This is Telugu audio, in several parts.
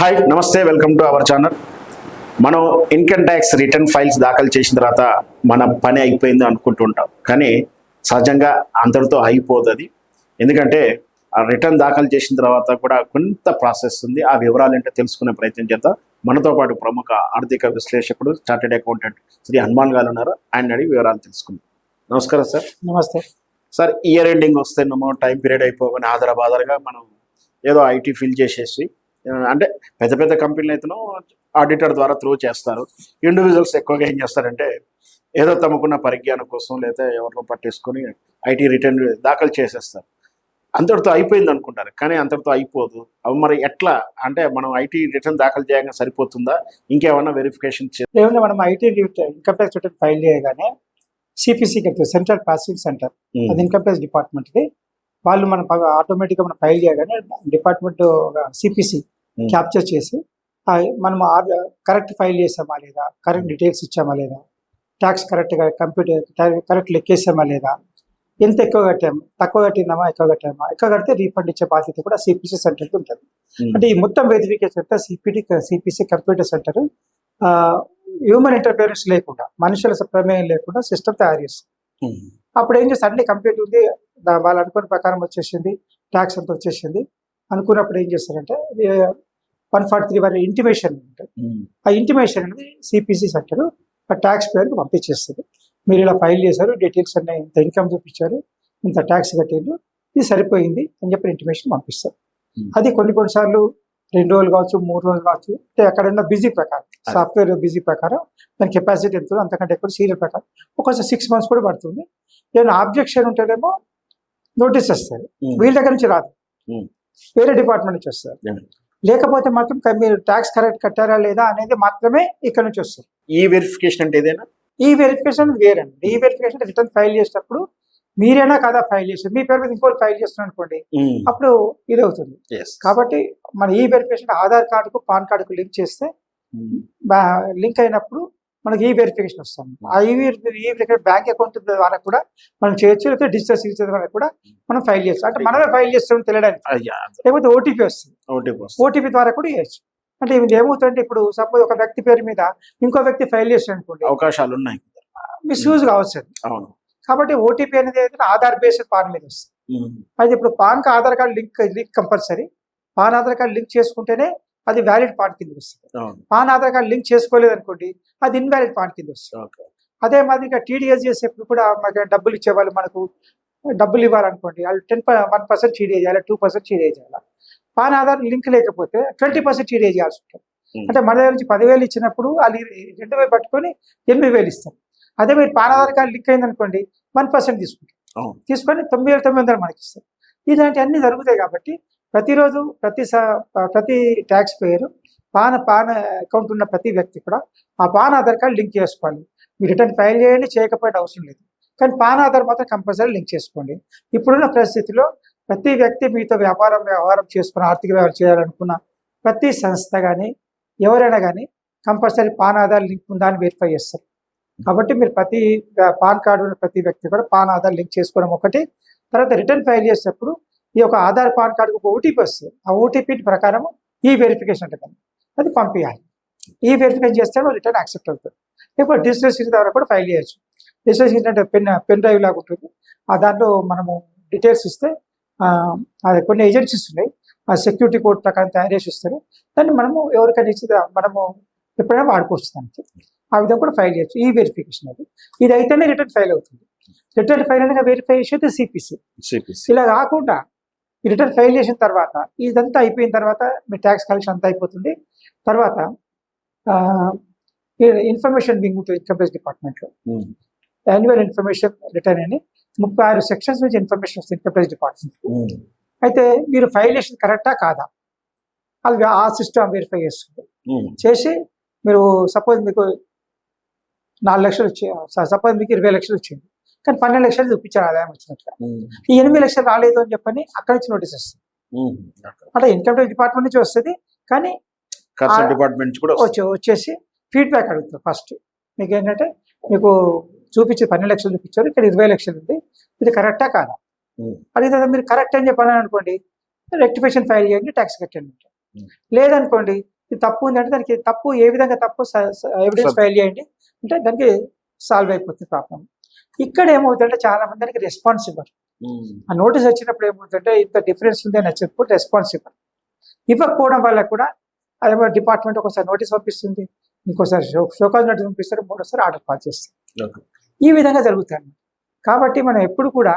హాయ్ నమస్తే, వెల్కమ్ టు అవర్ ఛానల్. మనం ఇన్కమ్ ట్యాక్స్ రిటర్న్ ఫైల్స్ దాఖలు చేసిన తర్వాత మన పని అయిపోయింది అనుకుంటుంటాం, కానీ సహజంగా అందరితో అయిపోదు అది. ఎందుకంటే ఆ రిటర్న్ దాఖలు చేసిన తర్వాత కూడా కొంత ప్రాసెస్ ఉంది. ఆ వివరాలు ఏంటో తెలుసుకునే ప్రయత్నం చేద్దాం. మనతో పాటు ప్రముఖ ఆర్థిక విశ్లేషకుడు, చార్టెడ్ అకౌంటెంట్ శ్రీ హనుమాన్ గారు ఉన్నారు. ఆయన అడిగి వివరాలు తెలుసుకుందాం. నమస్కారం సార్. నమస్తే సార్, ఇయర్ ఎండింగ్ వస్తేనేమో టైం పీరియడ్ అయిపోగానే ఆధారబాధాలుగా మనం ఏదో ఐటీ ఫిల్ చేసేసి, అంటే పెద్ద పెద్ద కంపెనీలు అయితేనో ఆడిటర్ ద్వారా త్రూ చేస్తారు. ఇండివిజువల్స్ ఎక్కువగా ఏం చేస్తారంటే ఏదో తమకున్న పరిజ్ఞానం కోసం లేదా ఎవరినో పట్టేసుకొని ఐటీ రిటర్న్ దాఖలు చేసేస్తారు. అంతటితో అయిపోయింది అనుకుంటారు, కానీ అంతటితో అయిపోదు. అవి మరి ఎట్లా అంటే మనం ఐటీ రిటర్న్ దాఖలు చేయగా సరిపోతుందా, ఇంకేమన్నా వెరిఫికేషన్ ఏమన్నా మనం IT income tax return file చేయగానే సిపిసికి వెళ్తుంది, సెంట్రల్ ప్రాసెసింగ్ సెంటర్, అది ఇన్కమ్ ట్యాక్స్ డిపార్ట్మెంట్ది. వాళ్ళు మనం ఆటోమేటిక్గా మనం ఫైల్ చేయగానే డిపార్ట్మెంట్ సిపిసి క్యాప్చర్ చేసి మనం కరెక్ట్ ఫైల్ చేసామా లేదా, కరెక్ట్ డీటెయిల్స్ ఇచ్చామా లేదా, ట్యాక్స్ కరెక్ట్గా కరెక్ట్ లెక్కేసామా లేదా, ఎంత ఎక్కువ కట్టాము, తక్కువ కట్టినామా, ఎక్కువ కట్టామా, ఎక్కువ కడితే రీఫండ్ ఇచ్చే బాధ్యత కూడా సిపిసి సెంటర్కి ఉంటుంది. అంటే ఈ మొత్తం వెరిఫికేషన్ అంతా CPC computer centre human interference లేకుండా, మనుషుల ప్రమేయం లేకుండా సిస్టమ్ తయారు చేస్తుంది. అప్పుడు ఏం చేస్తారు, అన్ని కంప్లీట్ ఉంది, వాళ్ళు అనుకున్న ప్రకారం వచ్చేసింది, ట్యాక్స్ అంతా వచ్చేసింది అనుకున్నప్పుడు ఏం చేస్తారంటే 143 ఇంటిమేషన్ ఉంటుంది. ఆ ఇంటిమేషన్ అనేది సిపిసి సెంటర్ ఆ ట్యాక్స్ పేరుకి పంపించేస్తుంది. మీరు ఇలా ఫైల్ చేశారు, డీటెయిల్స్ అన్నీ, ఇంత ఇన్కమ్ చూపించారు, ఇంత ట్యాక్స్ కట్టిండ్రు, ఇది సరిపోయింది అని చెప్పి ఇంటిమేషన్ పంపిస్తారు. అది కొన్నిసార్లు 2 రోజులు కావచ్చు, 3 రోజులు కావచ్చు, అంటే అక్కడున్న బిజీ ప్రకారం, సాఫ్ట్వేర్ బిజీ ప్రకారం దాని కెపాసిటీ ఎంత, అంతకంటే ఎక్కువ సీరియల్ ప్రకారం ఒక్కోసారి 6 months కూడా పడుతుంది. ఏమైనా ఆబ్జెక్షన్ ఉంటేనేమో నోటీస్ వస్తుంది, వీళ్ళ దగ్గర నుంచి రాదు, వేరే డిపార్ట్మెంట్ నుంచి వస్తారు. లేకపోతే మాత్రం మీరు ట్యాక్స్ కరెక్ట్ కట్టారా లేదా అనేది మాత్రమే ఇక్కడ నుంచి వస్తుంది. ఈ వెరిఫికేషన్ అంటే ఏదైనా ఈ వెరిఫికేషన్ వేరండి. ఈ వెరిఫికేషన్ రిటర్న్ ఫైల్ చేసేటప్పుడు మీరేనా కదా ఫైల్ చేస్తారు, మీ పేరు మీద ఇంకోటి ఫైల్ చేస్తున్నారు అనుకోండి, అప్పుడు ఇది అవుతుంది. కాబట్టి మన ఈ వెరిఫికేషన్ ఆధార్ కార్డుకు పాన్ కార్డుకు లింక్ చేస్తే లింక్ అయినప్పుడు మనకి ఈ వెరిఫికేషన్ వస్తుంది. ఈ బ్యాంక్ అకౌంట్ ద్వారా కూడా మనం చేయొచ్చు, లేకపోతే డిజిటల్ సిగ్నేచర్ ద్వారా కూడా మనం ఫైల్ చేయొచ్చు. అంటే మనమే ఫైల్ చేస్తామని తెలియడానికి, లేకపోతే ఓటీపీ వస్తుంది, ఓటీపీ ద్వారా కూడా చేయొచ్చు. అంటే ఇది ఏమవుతుందంటే, ఇప్పుడు సపోజ్ ఒక వ్యక్తి పేరు మీద ఇంకో వ్యక్తి ఫైల్ చేస్తాడు అనుకోండి, అవకాశాలు ఉన్నాయి, మిస్యూజ్ కావచ్చు. కాబట్టి ఓటీపీ అనేది ఆధార్ బేస్డ్ పాన్ మీద వస్తుంది. అయితే ఇప్పుడు పాన్కి Aadhaar card link compulsory. PAN Aadhaar card link చేసుకుంటేనే అది వ్యాలిడ్ పాన్ కింద వస్తుంది. పాన్ ఆధార్ కార్డు లింక్ చేసుకోలేదు అనుకోండి, అది ఇన్వాలిడ్ పాన్ కింద వస్తుంది. అదే మాదిరిగా టీడీఎస్ చేసేప్పుడు కూడా మనకి డబ్బులు ఇచ్చేవాళ్ళు, మనకు డబ్బులు ఇవ్వాలనుకోండి, వాళ్ళు 1% టీడీఎస్ చేయాలి, 2% టీడీఎస్ చేయాలి. పాన్ ఆధార్ లింక్ లేకపోతే 20% టీడీఎస్ చేయాల్సి ఉంటుంది. అంటే మన దగ్గర నుంచి 10,000 ఇచ్చినప్పుడు వాళ్ళు 2,000 పట్టుకొని 8,000 ఇస్తారు. అదే మీరు పాన్ ఆధార్ కార్డు లింక్ అయింది అనుకోండి, 1% తీసుకుంటారు, తీసుకొని 9,900 మనకి ఇస్తారు. ఇలాంటివన్నీ జరుగుతాయి. కాబట్టి ప్రతిరోజు ప్రతి ట్యాక్స్ పేయర్ పాన్ అకౌంట్ ఉన్న ప్రతి వ్యక్తి కూడా ఆ పాన్ ఆధార్ కార్డు లింక్ చేసుకోవాలి. మీరు రిటర్న్ ఫైల్ చేయండి, చేయకపోతే అవసరం లేదు, కానీ పాన్ ఆధార్ మాత్రం కంపల్సరీ లింక్ చేసుకోండి. ఇప్పుడున్న పరిస్థితిలో ప్రతి వ్యక్తి మీతో వ్యవహారం చేసుకుని ఆర్థిక వ్యవహారం చేయాలనుకున్న ప్రతి సంస్థ కానీ ఎవరైనా కానీ కంపల్సరీ పాన్ ఆధార్ లింక్ ఉందా అని వెరిఫై చేస్తారు. కాబట్టి మీరు ప్రతి పాన్ కార్డు ఉన్న ప్రతి వ్యక్తి కూడా పాన్ ఆధార్ లింక్ చేసుకోవడం ఒకటి. తర్వాత రిటర్న్ ఫైల్ చేసేటప్పుడు ఈ యొక్క ఆధార్ పాన్ కార్డుకు ఒక ఓటీపీ వస్తుంది. ఆ ఓటీపీ ప్రకారం ఈ వెరిఫికేషన్ ఉంటుంది, అది పంపించాలి. ఈ వెరిఫికేషన్ చేస్తే రిటర్న్ యాక్సెప్ట్ అవుతుంది. లేకపోతే డిజిటల్ సిగ్నేచర్ ద్వారా కూడా ఫైల్ చేయొచ్చు. డిజిటల్ సిగ్నేచర్ అంటే పెన్ డ్రైవ్ లాగా ఉంటుంది. ఆ దాంట్లో మనము డీటెయిల్స్ ఇస్తే అది కొన్ని ఏజెన్సీస్ ఉన్నాయి, ఆ సెక్యూరిటీ కోడ్ ప్రకారం తయారు చేసి ఇస్తారు. దాన్ని మనము ఎవరికైనా ఇచ్చి మనము ఎప్పుడైనా వాడుకోవచ్చు. దానికి ఆ విధంగా కూడా ఫైల్ చేయొచ్చు. ఈ వెరిఫికేషన్ ఇది అయితేనే రిటర్న్ ఫైల్ అవుతుంది. రిటర్న్ ఫైల్ అనేది వెరిఫై చేసేది సిపిసి. ఇలా కాకుండా రిటర్న్ ఫైల్ చేసిన తర్వాత ఇదంతా అయిపోయిన తర్వాత మీ ట్యాక్స్ కలెక్షన్ అంతా అయిపోతుంది. తర్వాత ఇన్ఫర్మేషన్ వింగ్ ఉంటుంది ఇన్కమ్ ట్యాక్స్ డిపార్ట్మెంట్లో. యాన్యువల్ ఇన్ఫర్మేషన్ రిటర్న్ అని 36 సెక్షన్స్ నుంచి ఇన్ఫర్మేషన్ వస్తుంది ఇన్కమ్ ట్యాక్స్ డిపార్ట్మెంట్. అయితే మీరు ఫైల్ చేసిన కరెక్టా కాదా అది ఆ సిస్టమ్ వెరిఫై చేస్తుంది. చేసి మీరు సపోజ్ మీకు 4 లక్షలు వచ్చాయి, సపోజ్ మీకు 20 లక్షలు వచ్చింది, కానీ 12 లక్షలు చూపించారు ఆదాయం వచ్చినట్టుగా. ఈ 8 లక్షలు రాలేదు అని చెప్పని అక్కడి నుంచి నోటీస్ వస్తుంది. అంటే ఇన్కమ్ ట్యాక్స్ డిపార్ట్మెంట్ నుంచి వస్తుంది, కానీ డిపార్ట్మెంట్ కూడా వచ్చేసి ఫీడ్బ్యాక్ అడుగుతారు. ఫస్ట్ మీకు ఏంటంటే, మీకు చూపించి 12 లక్షలు చూపించారు, ఇక్కడ 20 లక్షలు ఉంది, ఇది కరెక్టా కాదా? అడిగితే మీరు కరెక్ట్ అని చెప్పాలని అనుకోండి, రెక్టిఫికేషన్ ఫైల్ చేయండి, ట్యాక్స్ కట్టండి. లేదనుకోండి ఇది తప్పు ఉంది అంటే దానికి తప్పు ఏ విధంగా తప్పు ఎవిడెన్స్ ఫైల్ చేయండి అంటే దానికి సాల్వ్ అయిపోతుంది ప్రాబ్లం. ఇక్కడ ఏమవుతుందంటే చాలా మంది దానికి రెస్పాన్స్ ఇవ్వరు. ఆ నోటీస్ వచ్చినప్పుడు ఏమవుతుందంటే ఇంత డిఫరెన్స్ ఉంది అని చెప్పి రెస్పాన్స్ ఇవ్వరు. ఇవ్వకపోవడం వల్ల కూడా అదేమో డిపార్ట్మెంట్ ఒకసారి నోటీస్ పంపిస్తుంది, ఇంకోసారి షోకాజ్ నోటీస్ పంపిస్తారు, మూడోసారి ఆర్డర్ పాస్ చేస్తారు. ఈ విధంగా జరుగుతాయి. కాబట్టి మనం ఎప్పుడు కూడా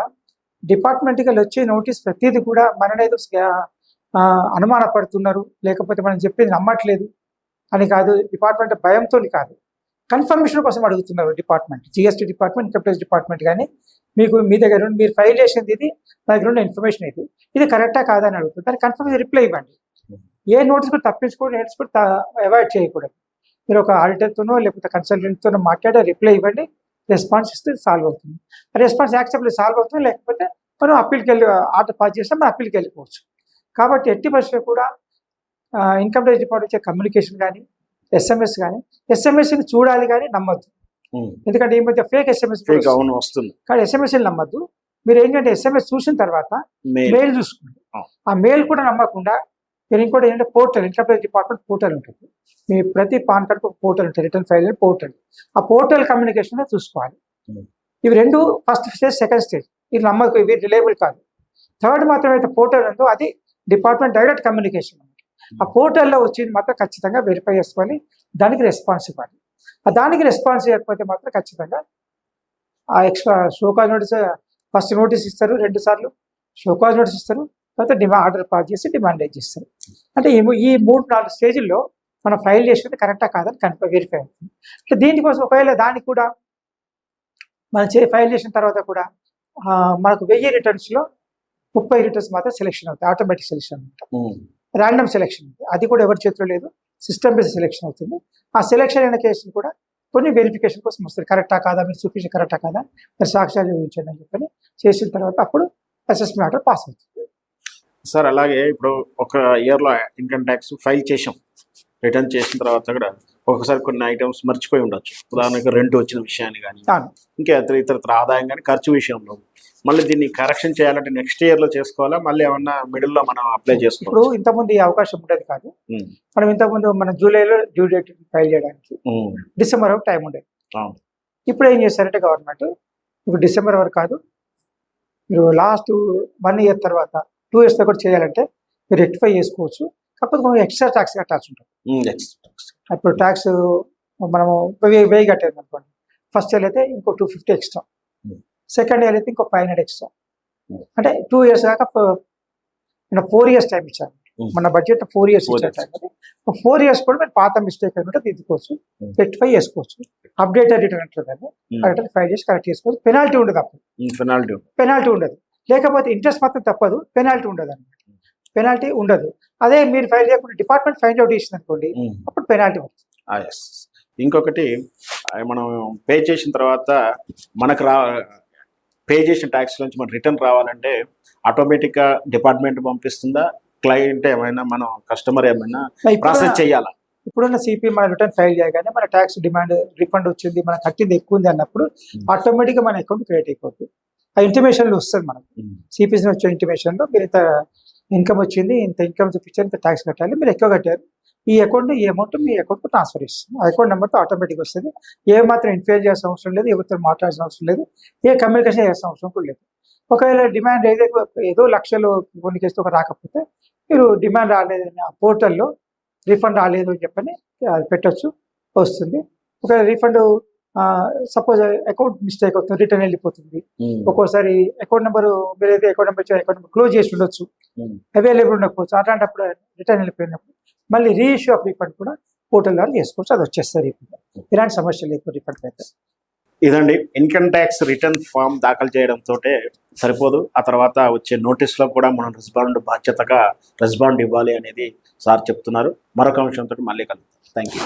డిపార్ట్మెంట్కి వచ్చే నోటీస్ ప్రతిదీ కూడా మననేదో అనుమానపడుతున్నారు, లేకపోతే మనం చెప్పింది నమ్మట్లేదు అని కాదు, డిపార్ట్మెంట్ భయంతో కాదు, కన్ఫర్మేషన్ కోసం అడుగుతున్నారు department, GST department, income tax department. కానీ మీకు మీ దగ్గర నుండి మీరు ఫైల్ చేసింది ఇది, నా దగ్గర ఉన్న ఇన్ఫర్మేషన్ ఇది కరెక్టా కాదా అని అడుగుతుంది. దానికి కన్ఫర్మేషన్ రిప్లై ఇవ్వండి. ఏ నోటీస్ కూడా తప్పించుకోండి, నోటీస్ కూడా అవాయిడ్ చేయకూడదు. మీరు ఒక ఆడిటర్తోనో లేకపోతే కన్సల్టెంట్తోనో మాట్లాడే రిప్లై ఇవ్వండి, రెస్పాన్స్ ఇస్తే సాల్వ్ అవుతుంది. రెస్పాన్స్ యాక్సెప్టబుల్ సాల్వ్ అవుతుంది, లేకపోతే మనం అప్పీల్కి వెళ్ళి ఆర్డర్ పాస్ చేస్తే మనం అప్పీల్కి వెళ్ళిపోవచ్చు. కాబట్టి ఎట్టి పరిస్థితుల్లో కూడా ఇన్కమ్ ట్యాక్స్ డిపార్ట్మెంట్ వచ్చే కమ్యూనికేషన్ కానీ ఎస్ఎంఎస్ కానీ, ఎస్ఎంఎస్ని చూడాలి కానీ నమ్మద్దు. ఎందుకంటే ఈ మధ్య ఫేక్ ఎస్ఎంఎస్ వస్తుంది, కానీ ఎస్ఎంఎస్ నమ్మద్దు. మీరు ఏంటంటే ఎస్ఎంఎస్ చూసిన తర్వాత మెయిల్ చూసుకోండి. ఆ మెయిల్ కూడా నమ్మకుండా మీరు ఇంకోటి ఏంటంటే portal, income tax department portal ఉంటుంది. మీ ప్రతి పాన్ కార్డ్కి ఒక పోర్టల్ ఉంటుంది, రిటర్న్ ఫైల్ పోర్టల్. ఆ పోర్టల్ కమ్యూనికేషన్ చూసుకోవాలి. ఇవి రెండు ఫస్ట్ స్టేజ్, సెకండ్ స్టేజ్. ఇది నమ్మకం, ఇవి రిలయబుల్ కాదు. థర్డ్ మాత్రం అయితే పోర్టల్ ఉందో అది డిపార్ట్మెంట్ డైరెక్ట్ కమ్యూనికేషన్. ఆ పోర్టల్లో వచ్చింది మాత్రం ఖచ్చితంగా వెరిఫై చేసుకోవాలి, దానికి రెస్పాన్స్ ఇవ్వాలి. దానికి రెస్పాన్స్ ఇవ్వకపోతే మాత్రం ఖచ్చితంగా ఆ extra show cause notice, first notice ఇస్తారు, 2 సార్లు షోకాజ్ నోటీస్ ఇస్తారు, తర్వాత ఆర్డర్ పాస్ చేసి డిమాండ్ రేజ్ చేస్తారు. అంటే ఈ 3-4 స్టేజ్ల్లో మనం ఫైల్ చేసేది కరెక్టా కాదని కన్ఫర్మ్ వెరిఫై అవుతుంది. అంటే దీనికోసం ఒకవేళ దానికి కూడా మనం ఫైల్ చేసిన తర్వాత కూడా మనకు 1000 రిటర్న్స్లో 30 రిటర్న్స్ మాత్రం సెలెక్షన్ అవుతాయి, ఆటోమేటిక్ సెలెక్షన్ అవుతుంది, ర్యాండమ్ సెలెక్షన్. అది కూడా ఎవరి చేతిలో లేదు, సిస్టమ్ బేస్డ్ సెలెక్షన్ అవుతుంది. ఆ సెలెక్షన్ అయిన కేసులు కూడా కొన్ని వెరిఫికేషన్ కోసం వస్తుంది, కరెక్టా కాదా, మీరు చూపించి కరెక్టా కాదా, మీరు సాక్ష్యాలు చూపించండి అని చెప్పని చేసిన తర్వాత అప్పుడు అసెస్మెంట్ ఆర్డర్ పాస్ అవుతుంది. సార్ అలాగే ఇప్పుడు ఒక ఇయర్లో ఇన్కమ్ ట్యాక్స్ ఫైల్ చేసాం, రిటర్న్ చేసిన తర్వాత కూడా ఒకసారి కొన్ని ఐటమ్స్ మర్చిపోయి ఉండొచ్చు. ఉదాహరణకు రెంట్ వచ్చిన విషయాన్ని కానీ, ఇంకా ఇతర ఆదాయం కానీ, ఖర్చు విషయంలో మళ్ళీ దీన్ని కరెక్షన్ చేయాలంటే నెక్స్ట్ ఇయర్లో చేసుకోవాలా, మళ్ళీ ఏమన్నా మిడిల్లో మనం అప్లై చేసుకోవాలి? ఇప్పుడు ఇంతకుముందు ఈ అవకాశం ఉండేది కాదు. మనం ఇంతకుముందు మన జూలైలో డ్యూ డేట్ ఫైల్ చేయడానికి డిసెంబర్ వరకు టైం ఉండేది. ఇప్పుడు ఏం చేశారంటే గవర్నమెంట్ ఇప్పుడు డిసెంబర్ వరకు కాదు, మీరు లాస్ట్ 1 ఇయర్ తర్వాత 2 ఇయర్స్ కూడా చేయాలంటే మీరు రెక్టిఫై చేసుకోవచ్చు. కాకపోతే మనం ఎక్స్ట్రా ట్యాక్స్ కట్టాల్సి ఉంటుంది. ఇప్పుడు ట్యాక్స్ మనము 1000 కట్టేది అనుకోండి, ఫస్ట్ ఇయర్ అయితే ఇంకో 250 ఎక్స్ట్రా, సెకండ్ ఇయర్ అయితే ఇంకో 500 ఎక్స్ట్రా. అంటే 2 ఇయర్స్ కాక 4 ఇయర్స్ టైం ఇచ్చారు. మన బడ్జెట్ 4 ఇయర్స్ ఇచ్చారు టైం. 4 ఇయర్స్ కూడా మీరు పాత మిస్టేక్ అయినట్టు దిద్దుకోవచ్చు, రెక్టిఫై చేసుకోవచ్చు. అప్డేటెడ్ రిటర్న్ అంటారు, ఆ రిటర్న్ 5 ఇయర్స్ కరెక్ట్ చేసుకోవచ్చు. పెనాల్టీ ఉండదు, అప్పుడు పెనాల్టీ ఉండదు. లేకపోతే ఇంట్రెస్ట్ మాత్రం తప్పదు, పెనాల్టీ ఉండదు అనమాట. పెనాల్టీ ఉండదు. అదే మీరు ఫైల్ చేయకుండా డిపార్ట్మెంట్ ఫైండ్ అవుట్ చేసింది అనుకోండి, అప్పుడు పెనాల్టీ ఉంటుంది. ఇంకొకటి, మనం పే చేసిన తర్వాత మనకు పే చేసిన ట్యాక్స్ నుంచి మన రిటర్న్ రావాలంటే ఆటోమేటిక్గా డిపార్ట్మెంట్ పంపిస్తుందా, క్లయింట్ ఏమైనా, మనం కస్టమర్ ఏమైనా ప్రాసెస్ చేయాలా? ఇప్పుడున్న సిపి మన రిటర్న్ ఫైల్ చేయగానే మన ట్యాక్స్ డిమాండ్ రిఫండ్ వచ్చింది, మన కట్టింది ఎక్కువ ఉంది అన్నప్పుడు ఆటోమేటిక్గా మన అకౌంట్ క్రియేట్ అయిపోతుంది. ఆ ఇంటిమేషన్లో వస్తుంది మనకు, సిపిసి వచ్చే ఇంటిమేషన్లో మీరు ఇంత ఇన్కమ్ వచ్చింది, ఇంత ఇన్కమ్ చూపించారు, ఇంత ట్యాక్స్ కట్టాలి, మీరు ఎక్కువ కట్టారు, ఈ అకౌంట్ ఈ అమౌంట్ మీ అకౌంట్కి ట్రాన్స్ఫర్ ఇస్తుంది. ఆ అకౌంట్ నెంబర్తో ఆటోమేటిక్ వస్తుంది. ఏ మాత్రం ఇన్ఫైర్ చేయాల్సిన అవసరం లేదు, ఎవరితో మాట్లాడాల్సిన అవసరం లేదు, ఏ కమ్యూనికేషన్ చేయాల్సిన అవసరం కూడా లేదు. ఒకవేళ డిమాండ్ ఏదో లక్షలు కొన్ని కేసుతో ఒక రాకపోతే మీరు డిమాండ్ రాలేదని ఆ పోర్టల్లో రీఫండ్ రాలేదు అని చెప్పని అది పెట్టచ్చు, వస్తుంది. ఒకవేళ రీఫండ్ సపోజ్ అకౌంట్ మిస్టేక్ అవుతుంది, రిటర్న్ వెళ్ళిపోతుంది. ఒక్కోసారి అకౌంట్ నెంబర్ మీరైతే అకౌంట్ నెంబర్ క్లోజ్ చేసి ఉండొచ్చు, అవైలబుల్ ఉండకపోవచ్చు. అట్లాంటప్పుడు రిటర్న్ వెళ్ళిపోయినప్పుడు మళ్ళీ రీఇష్యూ ఆఫ్ రీఫండ్ కూడా పోర్టల్ ద్వారా చేసుకోవచ్చు, అది వచ్చేస్తుంది. ఇలాంటి సమస్య లేదు రీఫండ్ అయితే. ఇదండి, ఇన్కమ్ ట్యాక్స్ రిటర్న్ ఫామ్ దాఖలు చేయడంతో సరిపోదు, ఆ తర్వాత వచ్చే నోటీస్లో కూడా మనం బాధ్యతగా రెస్పాండ్ ఇవ్వాలి అనేది సార్ చెప్తున్నారు. మరొక అంశంతో మళ్ళీ కలుద్దాం. Thank you.